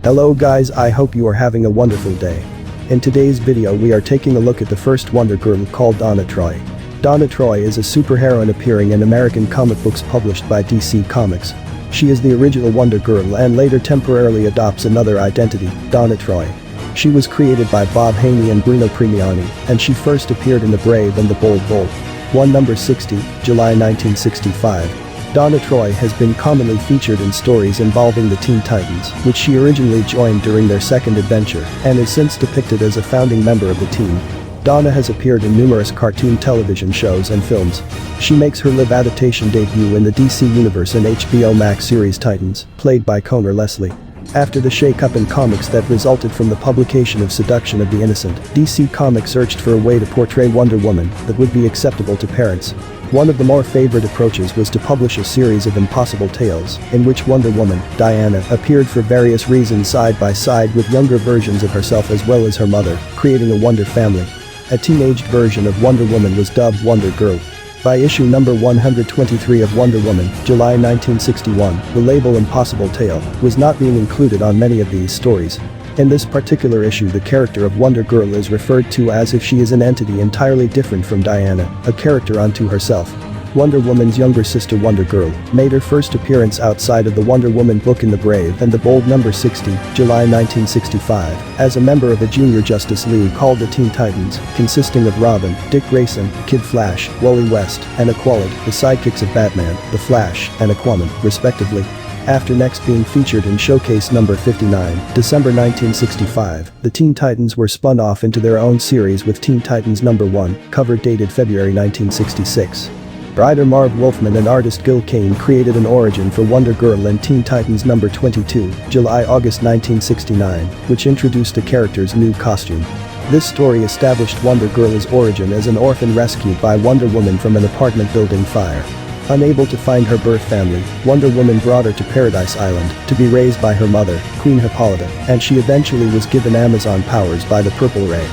Hello guys, I hope you are having a wonderful day. In today's video we are taking a look at the first Wonder Girl called Donna Troy. Donna Troy is a superheroine appearing in American comic books published by DC Comics. She is the original Wonder Girl and later temporarily adopts another identity, Donna Troy. She was created by Bob Haney and Bruno Premiani, and she first appeared in The Brave and the Bold. 1 number 60, July 1965. Donna Troy has been commonly featured in stories involving the Teen Titans, which she originally joined during their second adventure, and is since depicted as a founding member of the team. Donna has appeared in numerous cartoon television shows and films. She makes her live adaptation debut in the DC Universe and HBO Max series Titans, played by Conor Leslie. After the shake-up in comics that resulted from the publication of Seduction of the Innocent, DC Comics searched for a way to portray Wonder Woman that would be acceptable to parents. One of the more favored approaches was to publish a series of impossible tales, in which Wonder Woman, Diana, appeared for various reasons side by side with younger versions of herself as well as her mother, creating a Wonder family. A teenaged version of Wonder Woman was dubbed Wonder Girl. By issue number 123 of Wonder Woman, July 1961, the label Impossible Tale was not being included on many of these stories. In this particular issue, the character of Wonder Girl is referred to as if she is an entity entirely different from Diana, a character unto herself. Wonder Woman's younger sister Wonder Girl made her first appearance outside of the Wonder Woman book in The Brave and the Bold number 60, July 1965, as a member of a junior Justice League called the Teen Titans, consisting of Robin, Dick Grayson, Kid Flash, Wally West, and Aqualad, the sidekicks of Batman, The Flash, and Aquaman, respectively. After next being featured in Showcase number 59, December 1965, the Teen Titans were spun off into their own series with Teen Titans number 1, cover dated February 1966. Writer Marv Wolfman and artist Gil Kane created an origin for Wonder Girl in Teen Titans number 22, July-August 1969, which introduced the character's new costume. This story established Wonder Girl's origin as an orphan rescued by Wonder Woman from an apartment building fire. Unable to find her birth family, Wonder Woman brought her to Paradise Island to be raised by her mother, Queen Hippolyta, and she eventually was given Amazon powers by the Purple Ray.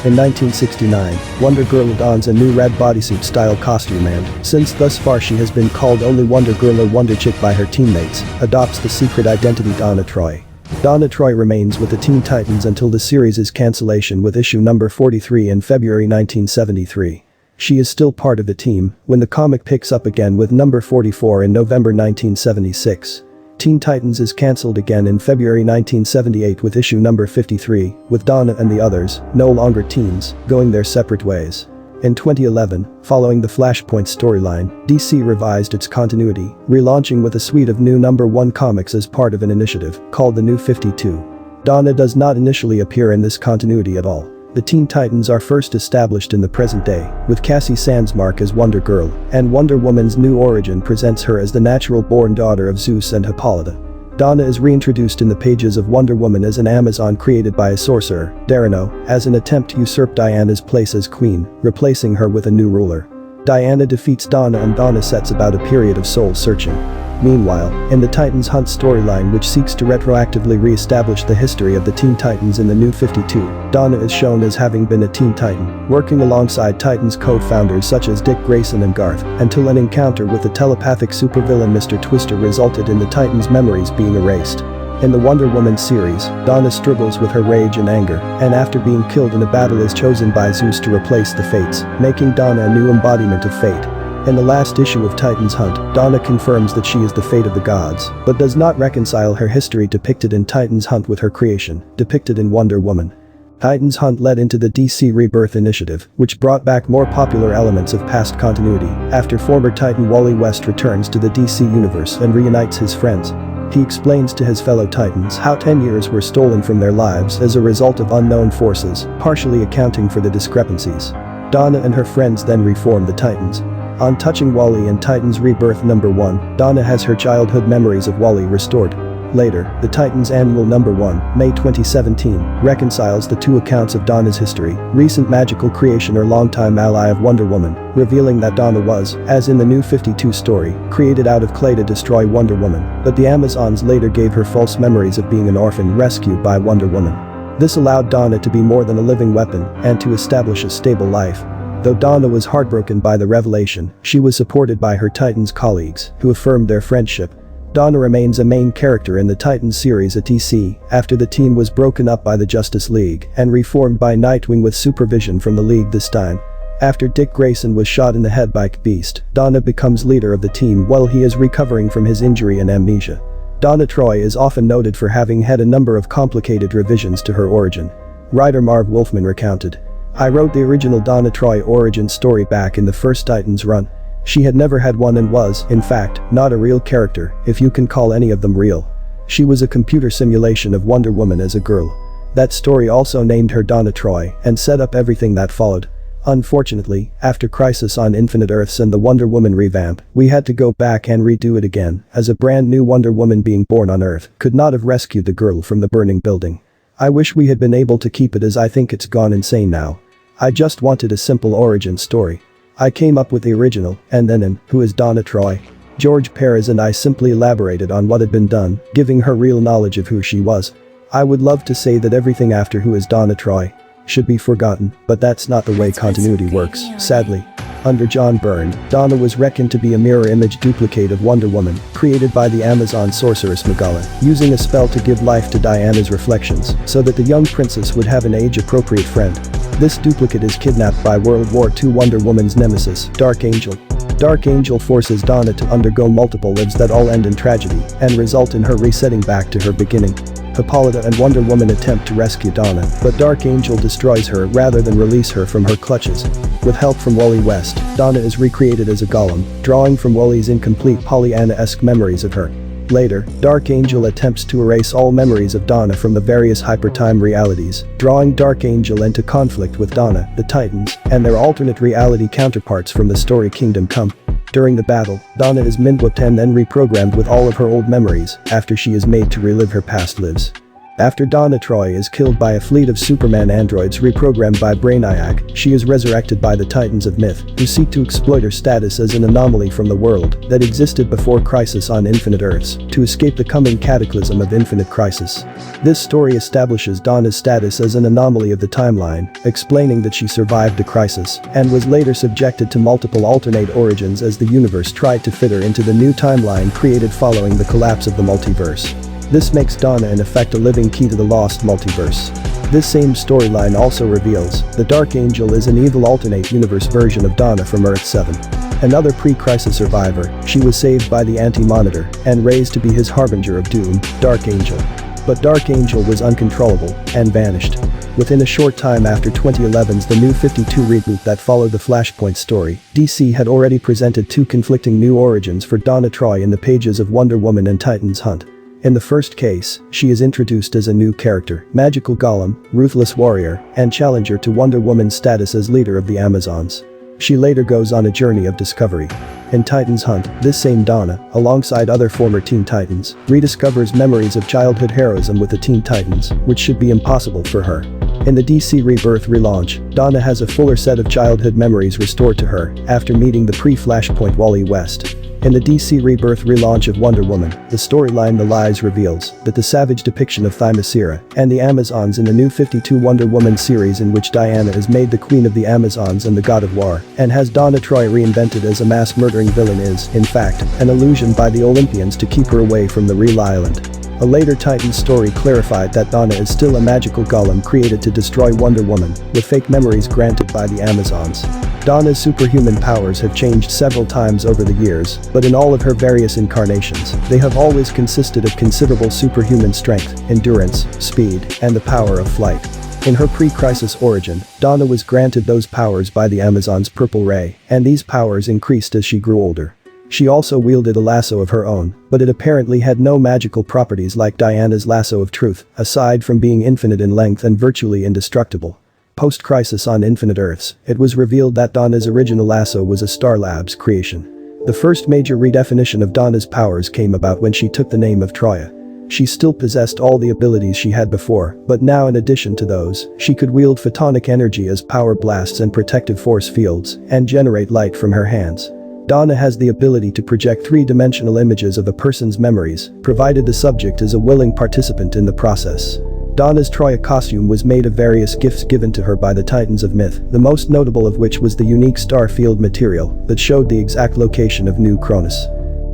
In 1969, Wonder Girl dons a new red bodysuit style costume and, since thus far she has been called only Wonder Girl or Wonder Chick by her teammates, adopts the secret identity Donna Troy. Donna Troy remains with the Teen Titans until the series' cancellation with issue number 43 in February 1973. She is still part of the team when the comic picks up again with number 44 in November 1976. Teen Titans is cancelled again in February 1978 with issue number 53, with Donna and the others, no longer teens, going their separate ways. In 2011, following the Flashpoint storyline, DC revised its continuity, relaunching with a suite of new number 1 comics as part of an initiative called the New 52. Donna does not initially appear in this continuity at all. The Teen Titans are first established in the present day, with Cassie Sandsmark as Wonder Girl, and Wonder Woman's new origin presents her as the natural-born daughter of Zeus and Hippolyta. Donna is reintroduced in the pages of Wonder Woman as an Amazon created by a sorcerer, Darano, as an attempt to usurp Diana's place as queen, replacing her with a new ruler. Diana defeats Donna and Donna sets about a period of soul-searching. Meanwhile, in the Titans Hunt storyline, which seeks to retroactively re-establish the history of the Teen Titans in the New 52, Donna is shown as having been a Teen Titan, working alongside Titans co-founders such as Dick Grayson and Garth, until an encounter with the telepathic supervillain Mr. Twister resulted in the Titans' memories being erased. In the Wonder Woman series, Donna struggles with her rage and anger, and after being killed in a battle is chosen by Zeus to replace the Fates, making Donna a new embodiment of fate. In the last issue of Titans Hunt, Donna confirms that she is the fate of the gods, but does not reconcile her history depicted in Titans Hunt with her creation, depicted in Wonder Woman. Titans Hunt led into the DC Rebirth initiative, which brought back more popular elements of past continuity, after former Titan Wally West returns to the DC universe and reunites his friends. He explains to his fellow Titans how 10 years were stolen from their lives as a result of unknown forces, partially accounting for the discrepancies. Donna and her friends then reform the Titans. On touching Wally in Titans Rebirth number 1, Donna has her childhood memories of Wally restored. Later, the Titans Annual number 1, May 2017, reconciles the two accounts of Donna's history, recent magical creation or longtime ally of Wonder Woman, revealing that Donna was, as in the New 52 story, created out of clay to destroy Wonder Woman, but the Amazons later gave her false memories of being an orphan rescued by Wonder Woman. This allowed Donna to be more than a living weapon and to establish a stable life. Though Donna was heartbroken by the revelation, she was supported by her Titans colleagues, who affirmed their friendship. Donna remains a main character in the Titans series at DC after the team was broken up by the Justice League and reformed by Nightwing with supervision from the League this time. After Dick Grayson was shot in the head by Beast, Donna becomes leader of the team while he is recovering from his injury and amnesia. Donna Troy is often noted for having had a number of complicated revisions to her origin. Writer Marv Wolfman recounted, "I wrote the original Donna Troy origin story back in the first Titans run. She had never had one and was, in fact, not a real character, if you can call any of them real. She was a computer simulation of Wonder Woman as a girl. That story also named her Donna Troy and set up everything that followed. Unfortunately, after Crisis on Infinite Earths and the Wonder Woman revamp, we had to go back and redo it again, as a brand new Wonder Woman being born on Earth could not have rescued the girl from the burning building. I wish we had been able to keep it, as I think it's gone insane now. I just wanted a simple origin story. I came up with the original, and then in Who is Donna Troy? George Perez and I simply elaborated on what had been done, giving her real knowledge of who she was. I would love to say that everything after Who is Donna Troy should be forgotten, but that's not the way continuity works, sadly. Under John Byrne, Donna was reckoned to be a mirror image duplicate of Wonder Woman, created by the Amazon sorceress Magala, using a spell to give life to Diana's reflections, so that the young princess would have an age-appropriate friend. This duplicate is kidnapped by World War II Wonder Woman's nemesis, Dark Angel. Dark Angel forces Donna to undergo multiple lives that all end in tragedy and result in her resetting back to her beginning. Hippolyta and Wonder Woman attempt to rescue Donna, but Dark Angel destroys her rather than release her from her clutches. With help from Wally West, Donna is recreated as a golem, drawing from Wally's incomplete Pollyanna-esque memories of her. Later, Dark Angel attempts to erase all memories of Donna from the various hypertime realities, drawing Dark Angel into conflict with Donna, the Titans, and their alternate reality counterparts from the story Kingdom Come. During the battle, Donna is mind-whipped and then reprogrammed with all of her old memories after she is made to relive her past lives. After Donna Troy is killed by a fleet of Superman androids reprogrammed by Brainiac, she is resurrected by the Titans of Myth, who seek to exploit her status as an anomaly from the world that existed before Crisis on Infinite Earths to escape the coming cataclysm of Infinite Crisis. This story establishes Donna's status as an anomaly of the timeline, explaining that she survived the crisis and was later subjected to multiple alternate origins as the universe tried to fit her into the new timeline created following the collapse of the multiverse. This makes Donna in effect a living key to the lost multiverse. This same storyline also reveals the Dark Angel is an evil alternate universe version of Donna from Earth 7. Another pre-crisis survivor, she was saved by the Anti-Monitor and raised to be his harbinger of doom, Dark Angel. But Dark Angel was uncontrollable and vanished. Within a short time after 2011's The New 52 reboot that followed the Flashpoint story, DC had already presented two conflicting new origins for Donna Troy in the pages of Wonder Woman and Titans Hunt. In the first case, she is introduced as a new character, magical golem, ruthless warrior, and challenger to Wonder Woman's status as leader of the Amazons. She later goes on a journey of discovery. In Titans Hunt, this same Donna, alongside other former Teen Titans, rediscovers memories of childhood heroism with the Teen Titans, which should be impossible for her. In the DC Rebirth relaunch, Donna has a fuller set of childhood memories restored to her after meeting the pre-Flashpoint Wally West. In the DC Rebirth relaunch of Wonder Woman, the storyline The Lies reveals that the savage depiction of Themyscira and the Amazons in the New 52 Wonder Woman series, in which Diana is made the queen of the Amazons and the god of war, and has Donna Troy reinvented as a mass-murdering villain, is, in fact, an illusion by the Olympians to keep her away from the real island. A later Titans story clarified that Donna is still a magical golem created to destroy Wonder Woman, with fake memories granted by the Amazons. Donna's superhuman powers have changed several times over the years, but in all of her various incarnations, they have always consisted of considerable superhuman strength, endurance, speed, and the power of flight. In her pre-crisis origin, Donna was granted those powers by the Amazon's Purple Ray, and these powers increased as she grew older. She also wielded a lasso of her own, but it apparently had no magical properties like Diana's lasso of truth, aside from being infinite in length and virtually indestructible. Post-Crisis on Infinite Earths, it was revealed that Donna's original lasso was a Star Labs creation. The first major redefinition of Donna's powers came about when she took the name of Troia. She still possessed all the abilities she had before, but now, in addition to those, she could wield photonic energy as power blasts and protective force fields, and generate light from her hands. Donna has the ability to project three-dimensional images of a person's memories, provided the subject is a willing participant in the process. Donna's Troia costume was made of various gifts given to her by the Titans of Myth, the most notable of which was the unique star field material that showed the exact location of New Cronus.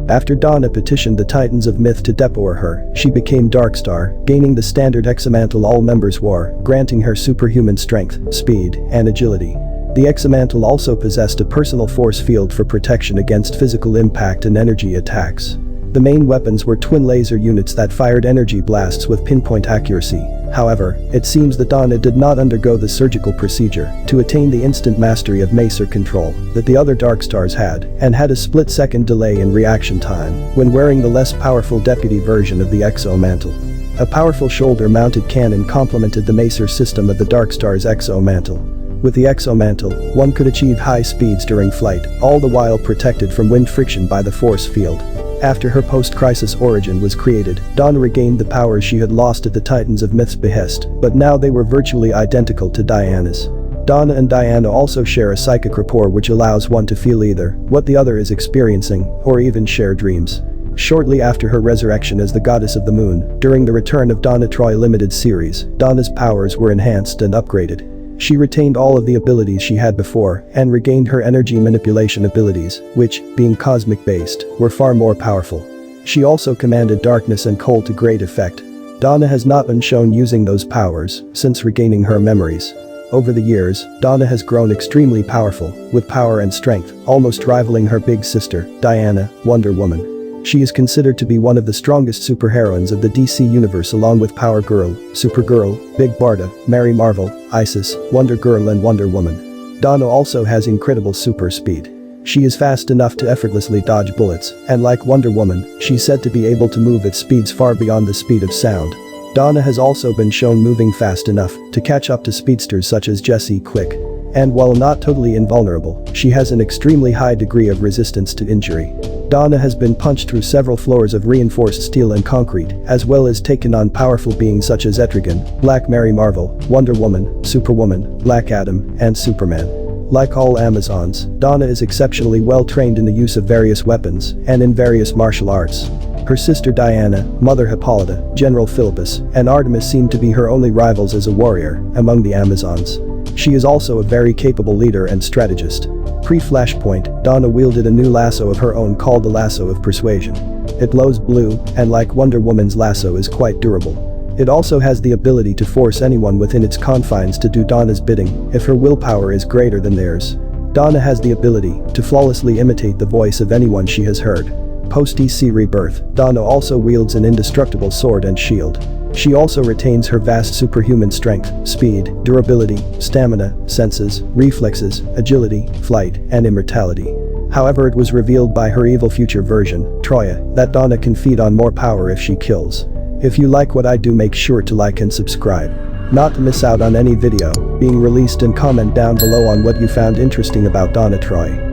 After Donna petitioned the Titans of Myth to depower her, she became Darkstar, gaining the standard Exomantle all-members wore, granting her superhuman strength, speed, and agility. The Exomantle also possessed a personal force field for protection against physical impact and energy attacks. The main weapons were twin laser units that fired energy blasts with pinpoint accuracy. However, it seems that Donna did not undergo the surgical procedure to attain the instant mastery of Macer control that the other Darkstars had, and had a split-second delay in reaction time when wearing the less powerful deputy version of the Exomantle. A powerful shoulder-mounted cannon complemented the Macer system of the Darkstar's Exomantle. With the Exomantle, one could achieve high speeds during flight, all the while protected from wind friction by the force field. After her post-crisis origin was created, Donna regained the powers she had lost at the Titans of Myth's behest, but now they were virtually identical to Diana's. Donna and Diana also share a psychic rapport which allows one to feel either what the other is experiencing, or even share dreams. Shortly after her resurrection as the Goddess of the Moon, during the return of Donna Troy Limited series, Donna's powers were enhanced and upgraded. She retained all of the abilities she had before and regained her energy manipulation abilities, which, being cosmic-based, were far more powerful. She also commanded darkness and cold to great effect. Donna has not been shown using those powers since regaining her memories. Over the years, Donna has grown extremely powerful, with power and strength almost rivaling her big sister, Diana, Wonder Woman. She is considered to be one of the strongest superheroines of the DC universe along with Power Girl, Supergirl, Big Barda, Mary Marvel, Isis, Wonder Girl and Wonder Woman. Donna also has incredible super speed. She is fast enough to effortlessly dodge bullets, and like Wonder Woman, she's said to be able to move at speeds far beyond the speed of sound. Donna has also been shown moving fast enough to catch up to speedsters such as Jessie Quick. And while not totally invulnerable, she has an extremely high degree of resistance to injury. Donna has been punched through several floors of reinforced steel and concrete, as well as taken on powerful beings such as Etrigan, Black Mary Marvel, Wonder Woman, Superwoman, Black Adam, and Superman. Like all Amazons, Donna is exceptionally well trained in the use of various weapons and in various martial arts. Her sister Diana, Mother Hippolyta, General Philippus, and Artemis seem to be her only rivals as a warrior among the Amazons. She is also a very capable leader and strategist. Pre-Flashpoint, Donna wielded a new lasso of her own called the Lasso of Persuasion. It glows blue, and like Wonder Woman's lasso is quite durable. It also has the ability to force anyone within its confines to do Donna's bidding if her willpower is greater than theirs. Donna has the ability to flawlessly imitate the voice of anyone she has heard. Post-DC Rebirth, Donna also wields an indestructible sword and shield. She also retains her vast superhuman strength, speed, durability, stamina, senses, reflexes, agility, flight, and immortality. However, it was revealed by her evil future version, Troya, that Donna can feed on more power if she kills. If you like what I do, make sure to like and subscribe. Not to miss out on any video being released, and comment down below on what you found interesting about Donna Troy.